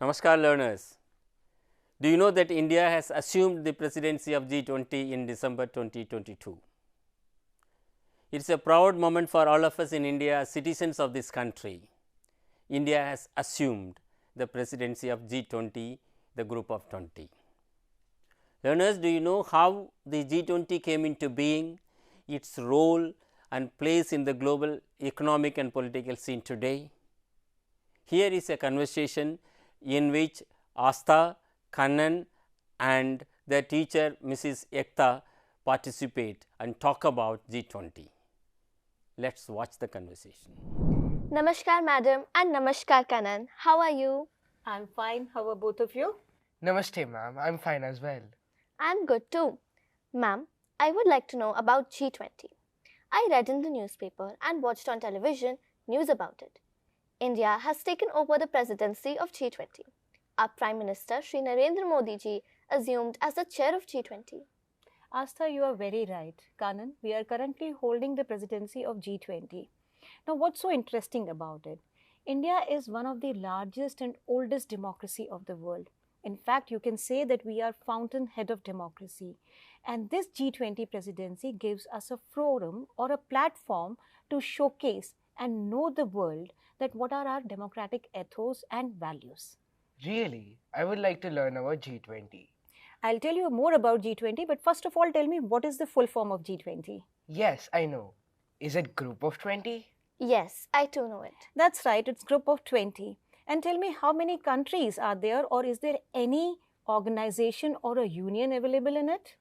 Namaskar learners. Do you know that India has assumed the presidency of G20 in December 2022? It is a proud moment for all of us in India, citizens of this country. India has assumed the presidency of G20, the group of 20. Learners, do you know how the G20 came into being, its role and place in the global economic and political scene today? Here is a conversation in which Astha, Kannan and their teacher Mrs. Ekta participate and talk about G20. Let us watch the conversation. Namaskar madam and Namaskar Kannan. How are you? I'm fine. How are both of you? Namaste ma'am, I'm fine as well. I'm good too. Ma'am, I would like to know about G20. I read in the newspaper and watched on television news about it. India has taken over the presidency of G20. Our Prime Minister Shri Narendra Modi ji assumed as the chair of G20. Astha, you are very right. Kannan, we are currently holding the presidency of G20. Now, what's so interesting about it? India is one of the largest and oldest democracy of the world. In fact, you can say that we are fountainhead of democracy. And this G20 presidency gives us a forum or a platform to showcase and know the world that what are our democratic ethos and values. Really? I would like to learn about G20. I'll tell you more about G20, but first of all, tell me what is the full form of G20? Yes, I know. Is it group of 20? Yes, I too know it. That's right, it's group of 20. And tell me how many countries are there, or is there any organization or a union available in it?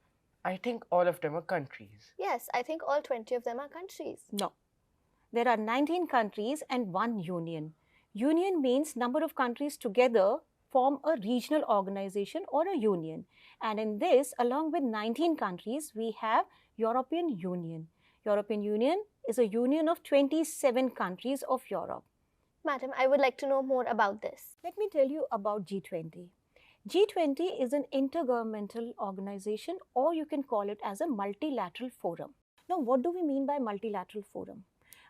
I think all of them are countries. Yes, I think all 20 of them are countries. No. There are 19 countries and one union. Union means number of countries together form a regional organization or a union. And in this, along with 19 countries, we have European Union. European Union is a union of 27 countries of Europe. Madam, I would like to know more about this. Let me tell you about G20. G20 is an intergovernmental organization, or you can call it as a multilateral forum. Now, what do we mean by multilateral forum?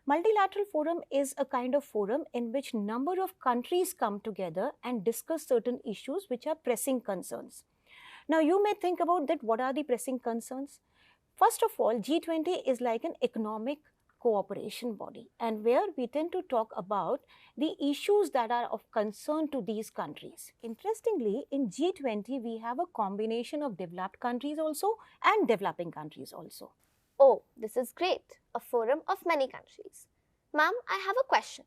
Multilateral forum is a kind of forum in which number of countries come together and discuss certain issues which are pressing concerns. Now, you may think about that, what are the pressing concerns? First of all, G20 is like an economic cooperation body, and where we tend to talk about the issues that are of concern to these countries. Interestingly, in G20, we have a combination of developed countries also and developing countries also. Oh, this is great. A forum of many countries. Ma'am, I have a question.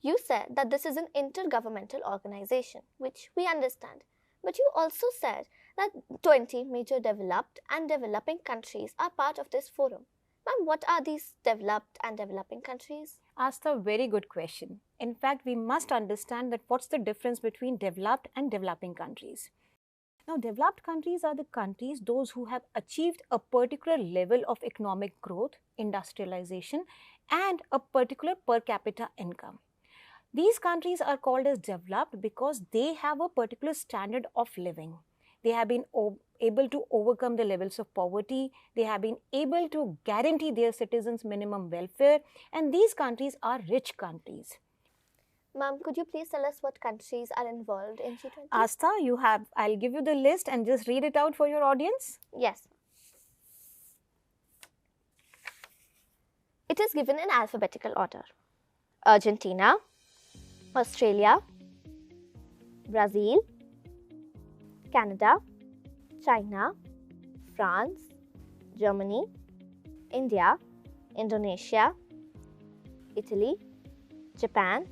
You said that this is an intergovernmental organization, which we understand. But you also said that 20 major developed and developing countries are part of this forum. Ma'am, what are these developed and developing countries? Asked a very good question. In fact, we must understand that what's the difference between developed and developing countries. Now, developed countries are the countries, those who have achieved a particular level of economic growth, industrialization, and a particular per capita income. These countries are called as developed because they have a particular standard of living. They have been able to overcome the levels of poverty. They have been able to guarantee their citizens minimum welfare, and these countries are rich countries. Ma'am, could you please tell us what countries are involved in G20? Astha, I'll give you the list and just read it out for your audience. Yes. It is given in alphabetical order. Argentina, Australia, Brazil, Canada, China, France, Germany, India, Indonesia, Italy, Japan,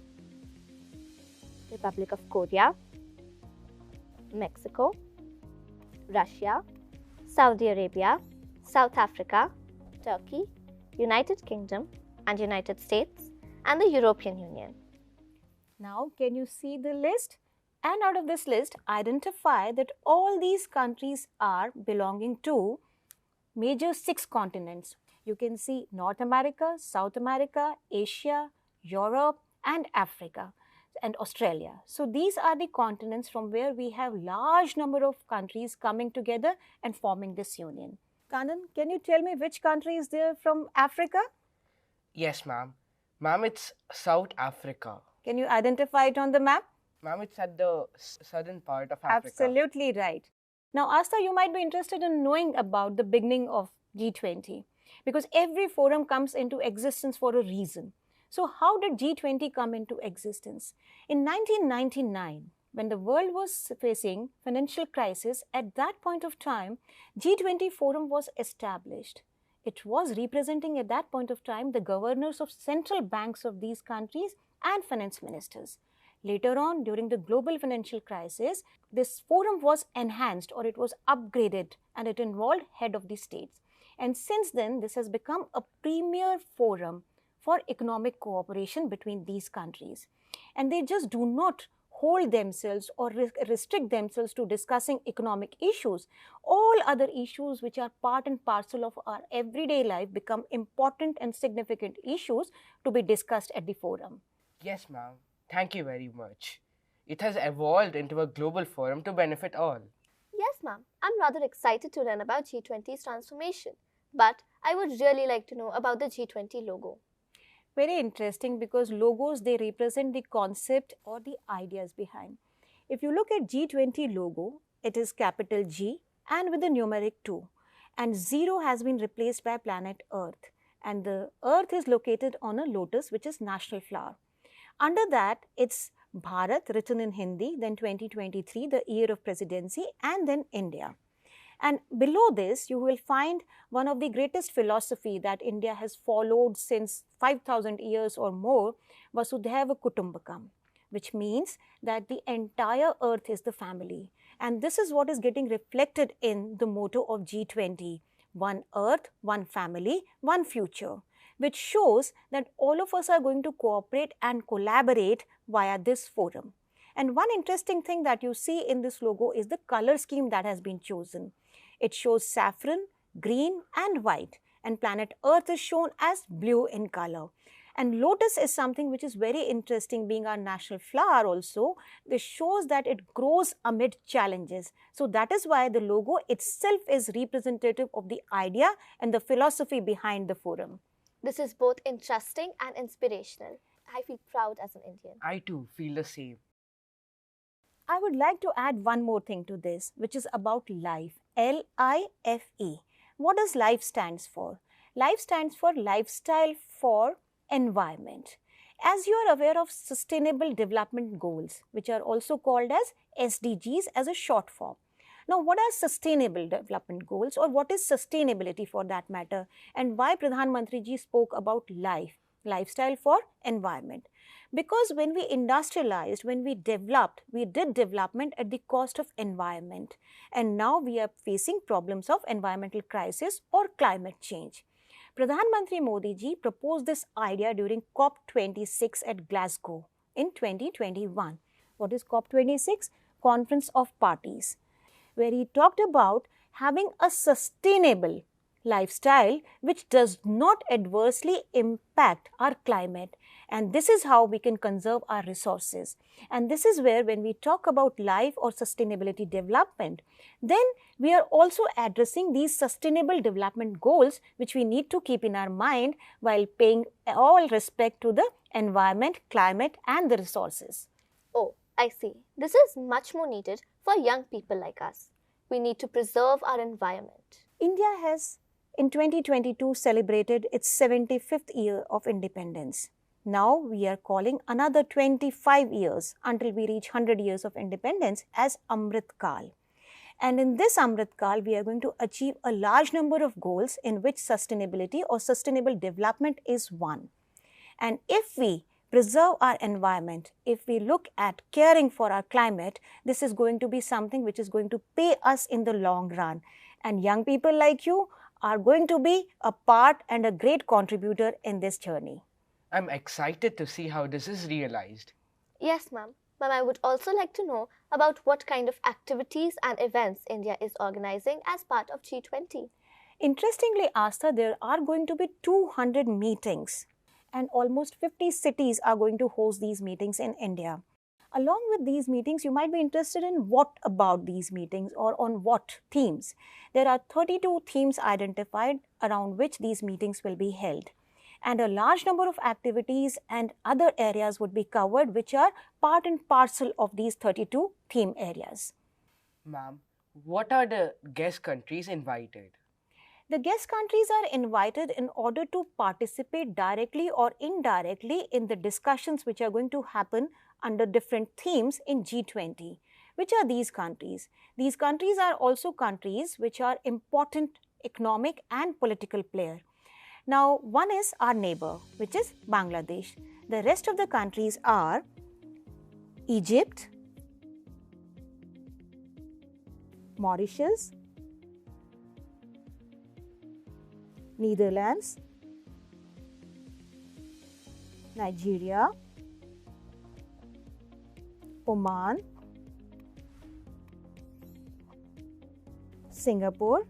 Republic of Korea, Mexico, Russia, Saudi Arabia, South Africa, Turkey, United Kingdom and United States, and the European Union. Now, can you see the list? And out of this list, identify that all these countries are belonging to major 6 continents. You can see North America, South America, Asia, Europe, and Africa, and Australia. So these are the continents from where we have large number of countries coming together and forming this union. Kannan, can you tell me which country is there from Africa? Yes, ma'am. Ma'am, it's South Africa. Can you identify it on the map? Ma'am, it's at the southern part of Africa. Absolutely right. Now, Asta, you might be interested in knowing about the beginning of G20 because every forum comes into existence for a reason. So, how did G20 come into existence? In 1999, when the world was facing financial crisis, at that point of time, G20 forum was established. It was representing at that point of time the governors of central banks of these countries and finance ministers. Later on, during the global financial crisis, this forum was enhanced or it was upgraded and it involved head of the states. And since then, this has become a premier forum for economic cooperation between these countries. And they just do not hold themselves or restrict themselves to discussing economic issues. All other issues which are part and parcel of our everyday life become important and significant issues to be discussed at the forum. Yes, ma'am. Thank you very much. It has evolved into a global forum to benefit all. Yes, ma'am. I'm rather excited to learn about G20's transformation. But I would really like to know about the G20 logo. Very interesting because logos, they represent the concept or the ideas behind. If you look at G20 logo, it is capital G and with the numeric 2. And 0 has been replaced by planet Earth. And the Earth is located on a lotus, which is national flower. Under that, it's Bharat written in Hindi, then 2023, the year of presidency, and then India. And below this, you will find one of the greatest philosophy that India has followed since 5,000 years or more, Vasudhaiva Kutumbakam, which means that the entire earth is the family. And this is what is getting reflected in the motto of G20, one earth, one family, one future, which shows that all of us are going to cooperate and collaborate via this forum. And one interesting thing that you see in this logo is the color scheme that has been chosen. It shows saffron, green and white, and planet Earth is shown as blue in color. And lotus is something which is very interesting, being our national flower also. This shows that it grows amid challenges. So that is why the logo itself is representative of the idea and the philosophy behind the forum. This is both interesting and inspirational. I feel proud as an Indian. I too feel the same. I would like to add one more thing to this, which is about life. L-I-F-E. What does life stands for? Life stands for lifestyle for environment. As you are aware of Sustainable Development Goals, which are also called as SDGs as a short form. Now, what are Sustainable Development Goals, or what is sustainability for that matter, and why Pradhan Mantri ji spoke about lifestyle for environment? Because when we industrialized, when we developed, we did development at the cost of environment. And now we are facing problems of environmental crisis or climate change. Pradhan Mantri Modi ji proposed this idea during COP26 at Glasgow in 2021. What is COP26? Conference of Parties, where he talked about having a sustainable lifestyle which does not adversely impact our climate. And this is how we can conserve our resources. And this is where, when we talk about life or sustainability development, then we are also addressing these sustainable development goals which we need to keep in our mind while paying all respect to the environment, climate and the resources. Oh, I see. This is much more needed for young people like us. We need to preserve our environment. India has in 2022 celebrated its 75th year of independence. Now we are calling another 25 years until we reach 100 years of independence as Amrit Kal. And in this Amrit Kal, we are going to achieve a large number of goals in which sustainability or sustainable development is one. And if we preserve our environment, if we look at caring for our climate, this is going to be something which is going to pay us in the long run. And young people like you are going to be a part and a great contributor in this journey. I'm excited to see how this is realized. Yes, ma'am. Ma'am, I would also like to know about what kind of activities and events India is organizing as part of G20. Interestingly, Asta, there are going to be 200 meetings and almost 50 cities are going to host these meetings in India. Along with these meetings, you might be interested in what about these meetings or on what themes. There are 32 themes identified around which these meetings will be held. and a large number of activities and other areas would be covered which are part and parcel of these 32 theme areas. Ma'am, what are the guest countries invited? The guest countries are invited in order to participate directly or indirectly in the discussions which are going to happen under different themes in G20. Which are these countries? These countries are also countries which are important economic and political player. Now, one is our neighbor, which is Bangladesh. The rest of the countries are Egypt, Mauritius, Netherlands, Nigeria, Oman, Singapore,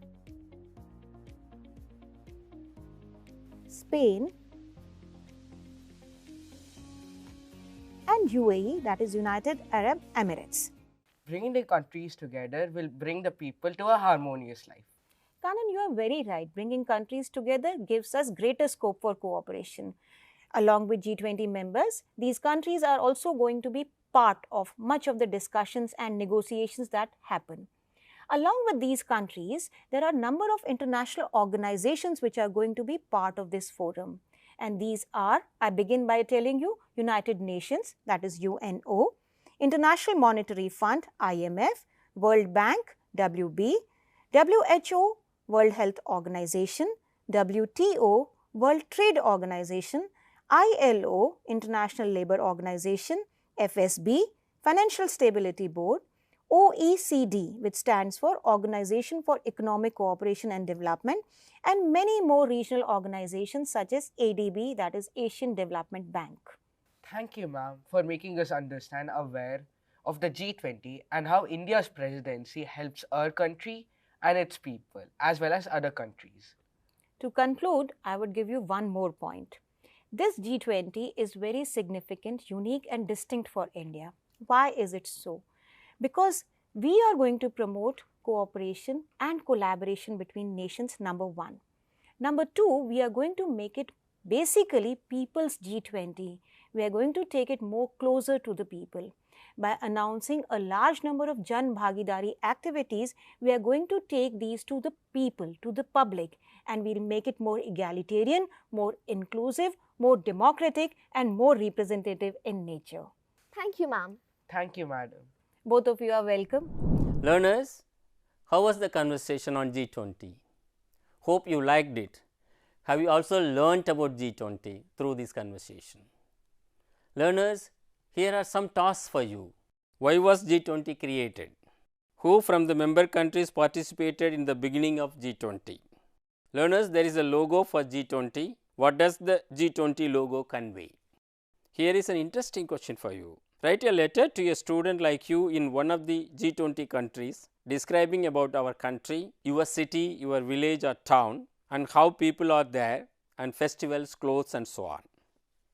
Spain, and UAE, that is United Arab Emirates. Bringing the countries together will bring the people to a harmonious life. Kanan, you are very right. Bringing countries together gives us greater scope for cooperation. Along with G20 members, these countries are also going to be part of much of the discussions and negotiations that happen. Along with these countries, there are a number of international organizations which are going to be part of this forum. And these are, I begin by telling you, United Nations, that is UNO, International Monetary Fund, IMF, World Bank, WB, WHO, World Health Organization, WTO, World Trade Organization, ILO, International Labour Organization, FSB, Financial Stability Board, OECD, which stands for Organization for Economic Cooperation and Development, and many more regional organizations such as ADB, that is Asian Development Bank. Thank you, ma'am, for making us understand aware of the G20 and how India's presidency helps our country and its people as well as other countries. To conclude, I would give you one more point. This G20 is very significant, unique and distinct for India. Why is it so? Because we are going to promote cooperation and collaboration between nations, number one. Number two, we are going to make it basically people's G20. We are going to take it more closer to the people. By announcing a large number of Jan Bhagidari activities, we are going to take these to the people, to the public, and we will make it more egalitarian, more inclusive, more democratic, and more representative in nature. Thank you, ma'am. Thank you, madam. Both of you are welcome. Learners, how was the conversation on G20? Hope you liked it. Have you also learnt about G20 through this conversation? Learners, here are some tasks for you. Why was G20 created? Who from the member countries participated in the beginning of G20? Learners, there is a logo for G20. What does the G20 logo convey? Here is an interesting question for you. Write a letter to a student like you in one of the G20 countries describing about our country, your city, your village or town, and how people are there, and festivals, clothes and so on.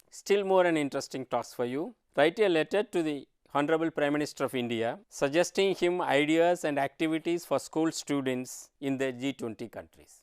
Still more an interesting task for you. Write a letter to the Honorable Prime Minister of India suggesting him ideas and activities for school students in the G20 countries.